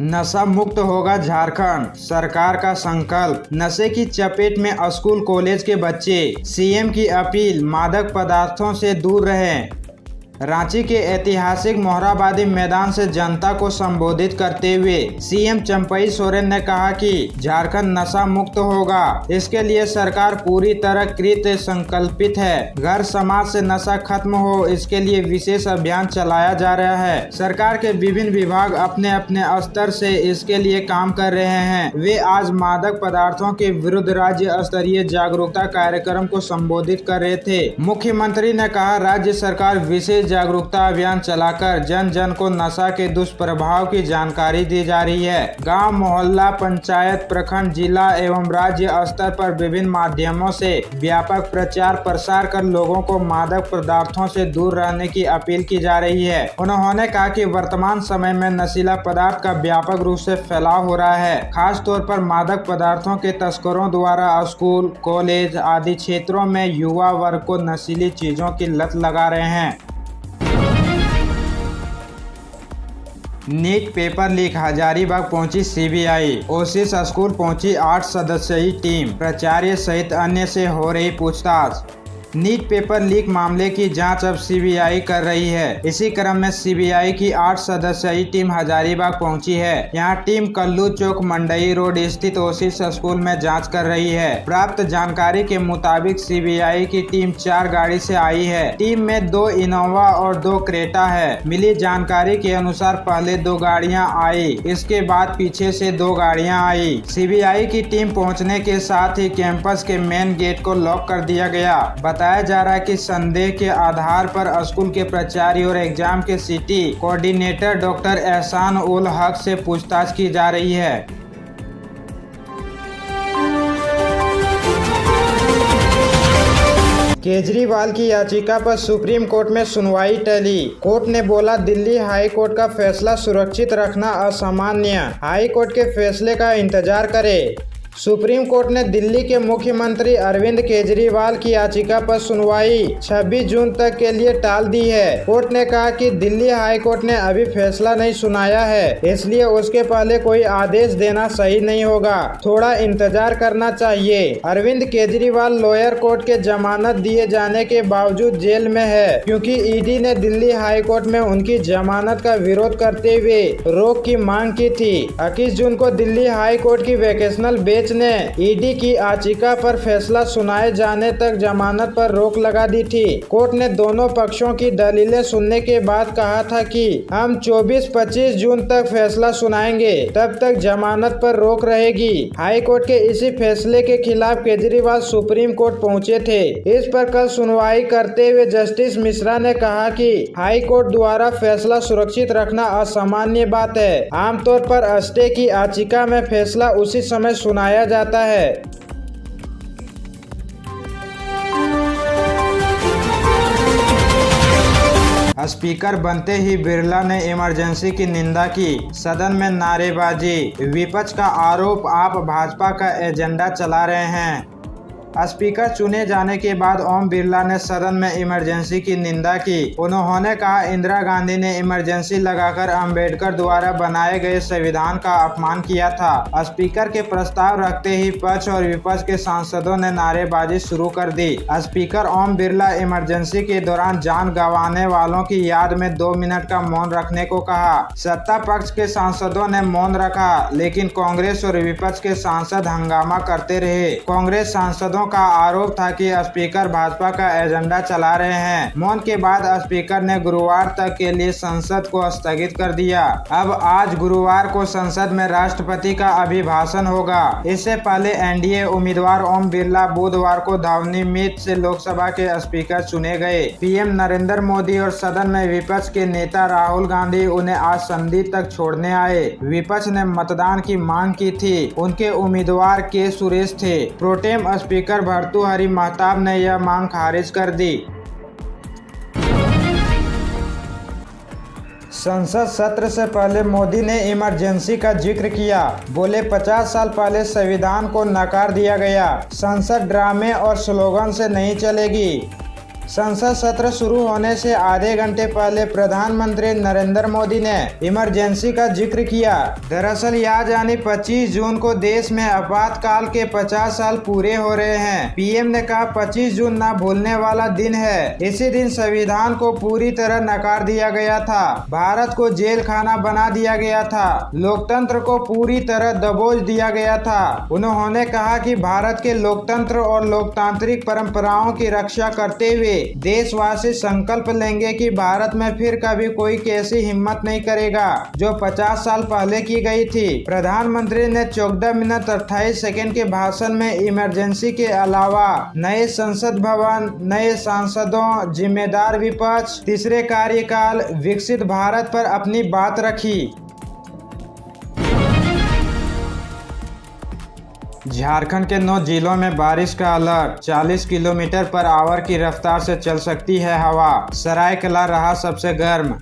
नशा मुक्त होगा झारखंड, सरकार का संकल्प। नशे की चपेट में स्कूल कॉलेज के बच्चे, सीएम की अपील मादक पदार्थों से दूर रहें। रांची के ऐतिहासिक मोहराबादी मैदान से जनता को संबोधित करते हुए सीएम चंपई सोरेन ने कहा कि झारखंड नशा मुक्त होगा। इसके लिए सरकार पूरी तरह कृत संकल्पित है। घर समाज से नशा खत्म हो, इसके लिए विशेष अभियान चलाया जा रहा है। सरकार के विभिन्न विभाग अपने अपने स्तर से इसके लिए काम कर रहे हैं। वे आज मादक पदार्थों के विरुद्ध राज्य स्तरीय जागरूकता कार्यक्रम को संबोधित कर रहे थे। मुख्यमंत्री ने कहा, राज्य सरकार विशेष जागरूकता अभियान चलाकर जन जन को नशा के दुष्प्रभाव की जानकारी दी जा रही है। गांव, मोहल्ला, पंचायत, प्रखंड, जिला एवं राज्य स्तर पर विभिन्न माध्यमों से व्यापक प्रचार प्रसार कर लोगों को मादक पदार्थों से दूर रहने की अपील की जा रही है। उन्होंने कहा कि वर्तमान समय में नशीला पदार्थ का व्यापक रूप से फैलाव हो रहा है। खास तौर पर मादक पदार्थों के तस्करों द्वारा स्कूल, कॉलेज आदि क्षेत्रों में युवा वर्ग को नशीली चीजों की लत लगा रहे हैं। नीट पेपर लीक, हजारीबाग पहुंची सीबीआई। ओसिस स्कूल पहुंची 8 सदस्यीय टीम, प्राचार्य सहित अन्य से हो रही पूछताछ। नीट पेपर लीक मामले की जांच अब सीबीआई कर रही है। इसी क्रम में सीबीआई की 8 सदस्यीय टीम हजारीबाग पहुंची है। यहां टीम कल्लू चौक मंडई रोड स्थित ओसिस स्कूल में जांच कर रही है। प्राप्त जानकारी के मुताबिक सीबीआई की टीम 4 गाड़ी से आई है। टीम में 2 इनोवा और 2 क्रेटा है। मिली जानकारी के अनुसार पहले 2 गाड़ियां आई, इसके बाद पीछे से 2 गाड़ियां आई। सीबीआई की टीम पहुंचने के साथ ही कैंपस के मेन गेट को लॉक कर दिया गया। बताया जा रहा है कि संदेह के आधार पर स्कूल के प्राचार्य और एग्जाम के सिटी कोऑर्डिनेटर डॉक्टर एहसान उल हक से पूछताछ की जा रही है। केजरीवाल की याचिका पर सुप्रीम कोर्ट में सुनवाई टली। कोर्ट ने बोला, दिल्ली हाई कोर्ट का फैसला सुरक्षित रखना असामान्य, हाई कोर्ट के फैसले का इंतजार करें। सुप्रीम कोर्ट ने दिल्ली के मुख्यमंत्री अरविंद केजरीवाल की याचिका पर सुनवाई 26 जून तक के लिए टाल दी है। कोर्ट ने कहा कि दिल्ली हाई कोर्ट ने अभी फैसला नहीं सुनाया है, इसलिए उसके पहले कोई आदेश देना सही नहीं होगा, थोड़ा इंतजार करना चाहिए। अरविंद केजरीवाल लोअर कोर्ट के जमानत दिए जाने के बावजूद जेल में है, क्योंकि ईडी ने दिल्ली हाई कोर्ट में उनकी जमानत का विरोध करते हुए रोक की मांग की थी। 21 जून को दिल्ली हाई कोर्ट की वेकेशनल बेंच ने ईडी की याचिका पर फैसला सुनाए जाने तक जमानत पर रोक लगा दी थी। कोर्ट ने दोनों पक्षों की दलीलें सुनने के बाद कहा था कि हम 24-25 जून तक फैसला सुनाएंगे, तब तक जमानत पर रोक रहेगी। हाई कोर्ट के इसी फैसले के खिलाफ केजरीवाल सुप्रीम कोर्ट पहुंचे थे। इस पर कल सुनवाई करते हुए जस्टिस मिश्रा ने कहा कि हाई कोर्ट द्वारा फैसला सुरक्षित रखना असामान्य बात है। आमतौर पर स्टे की याचिका में फैसला उसी समय सुनाया जाता है। स्पीकर बनते ही बिरला ने इमरजेंसी की निंदा की, सदन में नारेबाजी। विपक्ष का आरोप, आप भाजपा का एजेंडा चला रहे हैं। स्पीकर चुने जाने के बाद ओम बिरला ने सदन में इमरजेंसी की निंदा की। उन्होंने कहा, इंदिरा गांधी ने इमरजेंसी लगाकर अंबेडकर द्वारा बनाए गए संविधान का अपमान किया था। स्पीकर के प्रस्ताव रखते ही पक्ष और विपक्ष के सांसदों ने नारेबाजी शुरू कर दी। स्पीकर ओम बिरला इमरजेंसी के दौरान जान गंवाने वालों की याद में 2 मिनट का मौन रखने को कहा। सत्ता पक्ष के सांसदों ने मौन रखा, लेकिन कांग्रेस और विपक्ष के सांसद हंगामा करते रहे। कांग्रेस सांसदों का आरोप था कि स्पीकर भाजपा का एजेंडा चला रहे हैं। मौन के बाद स्पीकर ने गुरुवार तक के लिए संसद को स्थगित कर दिया। अब आज गुरुवार को संसद में राष्ट्रपति का अभिभाषण होगा। इससे पहले एनडीए उम्मीदवार ओम बिरला बुधवार को ध्वनिमत से लोकसभा के स्पीकर चुने गए। पीएम नरेंद्र मोदी और सदन में विपक्ष के नेता राहुल गांधी उन्हें आज संधि तक छोड़ने आए। विपक्ष ने मतदान की मांग की थी। उनके उम्मीदवार के सुरेश थे। प्रोटेम स्पीकर भर्तृहरि महताब ने यह मांग खारिज कर दी। संसद सत्र से पहले मोदी ने इमरजेंसी का जिक्र किया। बोले, 50 साल पहले संविधान को नकार दिया गया। संसद ड्रामे और स्लोगन से नहीं चलेगी। संसद सत्र शुरू होने से आधे घंटे पहले प्रधानमंत्री नरेंद्र मोदी ने इमरजेंसी का जिक्र किया। दरअसल याद यानी 25 जून को देश में आपातकाल के 50 साल पूरे हो रहे हैं। पीएम ने कहा 25 जून ना भूलने वाला दिन है। इसी दिन संविधान को पूरी तरह नकार दिया गया था, भारत को जेल खाना बना दिया गया था, लोकतंत्र को पूरी तरह दबोच दिया गया था। उन्होंने कहा कि भारत के लोकतंत्र और लोकतांत्रिक परंपराओं की रक्षा करते हुए देशवासी संकल्प लेंगे कि भारत में फिर कभी कोई कैसी हिम्मत नहीं करेगा जो 50 साल पहले की गई थी। प्रधानमंत्री ने 14 मिनट 28 सेकंड के भाषण में इमरजेंसी के अलावा नए संसद भवन, नए सांसदों, जिम्मेदार विपक्ष, तीसरे कार्यकाल, विकसित भारत पर अपनी बात रखी। झारखंड के 9 जिलों में बारिश का अलर्ट, 40 किलोमीटर पर आवर की रफ्तार से चल सकती है हवा। सरायकेला रहा सबसे गर्म।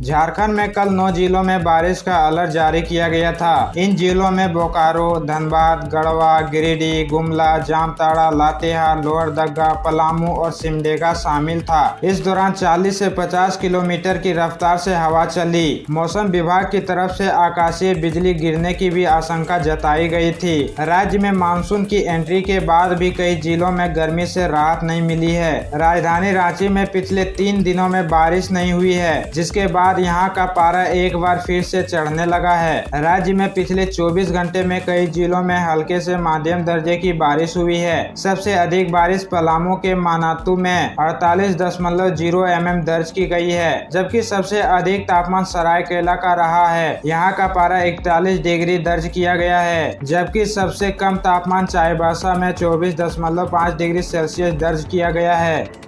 झारखंड में कल 9 जिलों में बारिश का अलर्ट जारी किया गया था। इन जिलों में बोकारो, धनबाद, गढ़वा, गिरिडीह, गुमला, जामताड़ा, लातेहार, लोहरदगा, पलामू और सिमडेगा शामिल था। इस दौरान 40 से 50 किलोमीटर की रफ्तार से हवा चली। मौसम विभाग की तरफ से आकाशीय बिजली गिरने की भी आशंका जताई गई थी। राज्य में मानसून की एंट्री के बाद भी कई जिलों में गर्मी से राहत नहीं मिली है। राजधानी रांची में पिछले 3 दिनों में बारिश नहीं हुई है, जिसके बाद यहाँ का पारा एक बार फिर से चढ़ने लगा है। राज्य में पिछले 24 घंटे में कई जिलों में हल्के से मध्यम दर्जे की बारिश हुई है। सबसे अधिक बारिश पलामू के मानातू में 48.0 mm दर्ज की गई है, जबकि सबसे अधिक तापमान सरायकेला का रहा है। यहाँ का पारा 41 डिग्री दर्ज किया गया है, जबकि सबसे कम तापमान चाईबासा में 24.5 डिग्री सेल्सियस दर्ज किया गया है।